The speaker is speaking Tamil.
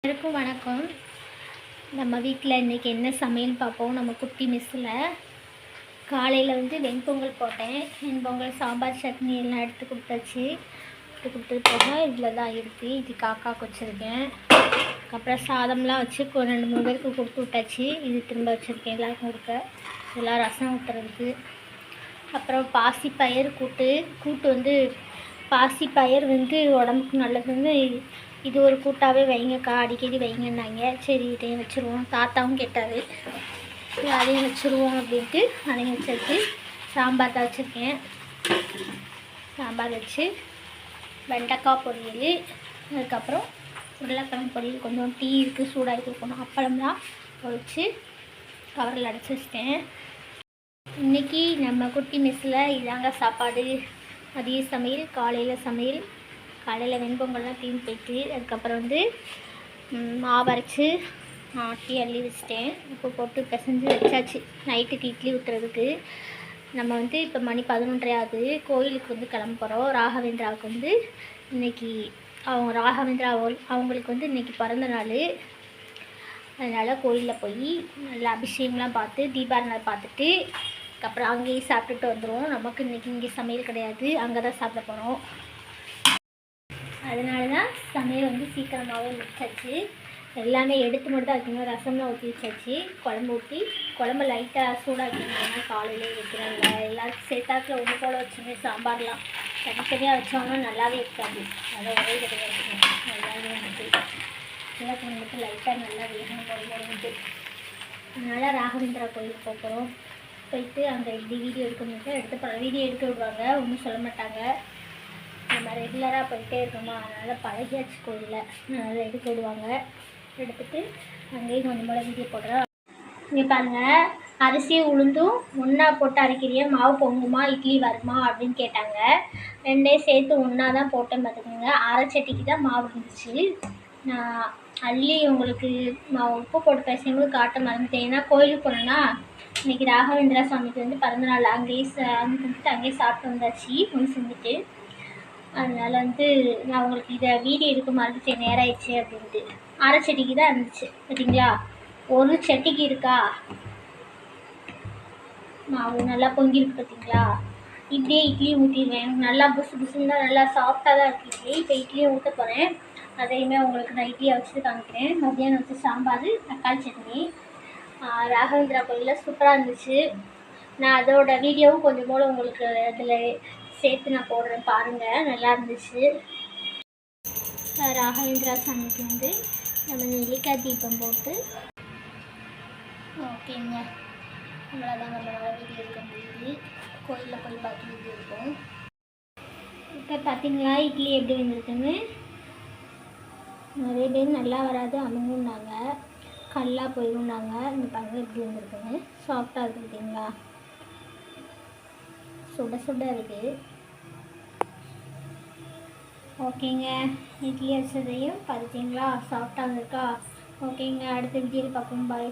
எல்லாருக்கும் வணக்கம். நம்ம வீட்டில் இன்றைக்கி என்ன சமையல் பார்ப்போம். நம்ம குட்டி மிஸ்ஸில் காலையில் வெண்பொங்கல் போட்டேன். வெண்பொங்கல் சாம்பார் சட்னி எல்லாம் எடுத்து கொடுத்தாச்சு. கொடுத்துட்டு போக இதில் தான் இருக்குது. இது காக்காக்கு வச்சுருக்கேன். அப்புறம் சாதம்லாம் வச்சு 2-3 பேருக்கு கொடுத்து விட்டாச்சு. இது திரும்ப வச்சுருக்கேன் எல்லாருக்கும் கொடுக்க. இதெல்லாம் ரசம் ஊற்றுறதுக்கு. அப்புறம் பாசிப்பயிறு கூட்டு பாசிப்பயிர் உடம்புக்கு நல்லதுன்னு இது ஒரு கூட்டாகவே வைங்கக்கா, அடிக்கடி வைங்கன்னாங்க. சரி இதையும் வச்சுருவோம். தாத்தாவும் கேட்டார், அதையும் வச்சுருவோம் அப்படின்ட்டு அதையும் வச்சுருக்கு. சாம்பார் தான் வச்சுருக்கேன். சாம்பார் வச்சு வெண்டைக்காய் பொரியல், அதுக்கப்புறம் உருளைக்கிழங்கு பொரியல், கொஞ்சம் டீ இருக்குது சூடாகி கொடுக்கணும். அப்பளம்லாம் பொரித்து கவரில் அடைச்சி வச்சிட்டேன். இன்றைக்கி நம்ம குட்டி மிஸ்ஸில் இதாங்க சாப்பாடு. மதிய சமையல், காலையில் சமையல். காலையில் வெண்பொங்கல்லாம் தீந்து போயிட்டு, அதுக்கப்புறம் மாவு அரைச்சி ஆட்டி அள்ளி வச்சிட்டேன். உப்பு போட்டு பிசைஞ்சு வச்சாச்சு நைட்டுக்கு இட்லி ஊற்றுறதுக்கு. நம்ம இப்போ மணி 11:30 ஆகுது. கோயிலுக்கு கிளம்ப போகிறோம். ராகவேந்திராவுக்கு இன்றைக்கி ராகவேந்திரா அவங்களுக்கு இன்றைக்கி பிறந்த நாள். அதனால் கோயிலில் போய் நல்லா அபிஷேகம்லாம் பார்த்து தீபாரணையை பார்த்துட்டு அதுக்கப்புறம் அங்கேயே சாப்பிட்டுட்டு வந்துடுவோம். நமக்கு இன்றைக்கி இங்கே சமையல் கிடையாது, அங்கே தான் சாப்பிட போகிறோம். அதனால தான் சமையல் சீக்கிரமாகவே முடிச்சாச்சு. எல்லாமே எடுத்து மட்டும் தான் வைக்கணும். ரசம்லாம் ஊற்றி வச்சாச்சு. குழம்பு லைட்டாக சூடாக்கிங்கன்னா காலையிலே வைக்கிறாங்க. எல்லாருக்கும் சேர்த்தாக்கில் ஒன்று போல் வச்சுமே சாம்பார்லாம் தனித்தனியாக வச்சோம்னா நல்லாவே இருக்காது. அதை ஒரே கிடையாது நல்லாவே சிலக்கு மட்டும் லைட்டாக நல்லா வேகணும் போடும்போது. அதனால் ராகவேந்திரா கோயிலுக்கு போகிறோம். போயிட்டு அங்கே எப்படி வீடியோ எடுக்கணும்ட்டு எடுத்து வீடியோ எடுக்க விடுவாங்க, ஒன்றும் சொல்ல மாட்டாங்க. நம்ம ரெகுலராக போயிட்டே இருக்கோமா, அதனால் பழகியாச்சு கோயிலில். அதனால் எடுக்க விடுவாங்க. எடுத்துகிட்டு அங்கேயும் கொஞ்சம் போல் வீடியோ போடுறோம். இங்கே பாருங்கள், அரிசியும் உளுந்தும் ஒன்றா போட்டு அரைக்கிறிய மாவு பொங்குமா இட்லி வருமா அப்படின்னு கேட்டாங்க. ரெண்டையும் சேர்த்து ஒன்றா தான் போட்டேன் பார்த்துக்கோங்க. அரைச்சட்டிக்கு தான் மாவு இருந்துச்சு. நான் அள்ளி உங்களுக்கு நான் உப்பு போட்டு பேசும்போது காட்ட மறந்துட்டேன். ஏன்னா கோயிலுக்கு போனேன்னா இன்றைக்கி ராகவேந்திரா சுவாமிக்கு பிறந்தநாள். அங்கேயே அங்கேயே சாப்பிட்டு வந்தாச்சு ஒன்று செஞ்சுட்டு. அதனால் நான் உங்களுக்கு இதை வீடியோ எடுக்க மறந்துட்டேன், நேரம் ஆயிடுச்சு அப்படின்ட்டு. அரை சட்டிக்கு தான் இருந்துச்சு பார்த்தீங்களா. ஒரு சட்டிக்கு இருக்கா மாவு நல்லா பொங்கிருக்கு பார்த்தீங்களா. இப்படியே இட்லி ஊற்றிடுவேன். எனக்கு நல்லா புசுன்னு தான் நல்லா சாஃப்டாக தான் இருக்குது இட்லி. இப்போ இட்லியும் ஊற்ற போகிறேன். அதையுமே உங்களுக்கு நான் இட்லியை வச்சுட்டு காமிக்கிறேன். மத்தியானம் வச்சு சாம்பார், தக்காளி சட்னி. ராகவேந்திரா கோயிலில் சூப்பராக இருந்துச்சு. நான் அதோட வீடியோவும் கொஞ்சம் போல் உங்களுக்கு அதில் சேர்த்து நான் போடுறேன் பாருங்கள், நல்லா இருந்துச்சு. ராகவேந்திரா சாமிக்கு நம்ம நெல்லிக்காய் தீபம் போட்டு ஓகேங்க. அவ்வளோதான் நம்மளால் வீடியோ எடுக்க முடியுது. கோயிலில் போய் பார்த்து வீடியோ இருக்கும். இப்போ பார்த்தீங்களா இட்லி எப்படி வந்துருக்குன்னு. நிறைய பேர் நல்லா வராது அமுங்குன்னாங்க, கல்லாக போயிடும்னாங்க. இந்த பாருங்கள் எப்படி வந்துருக்குன்னு. சாஃப்டாக இருக்குது பார்த்தீங்களா, சுட சுட இருக்குது. ஓகேங்க, இட்லி வச்சதையும் பார்த்தீங்களா சாஃப்டாக இருக்கா. ஓகேங்க, அடுத்த வீடியோவில் பார்ப்போம். பாய்.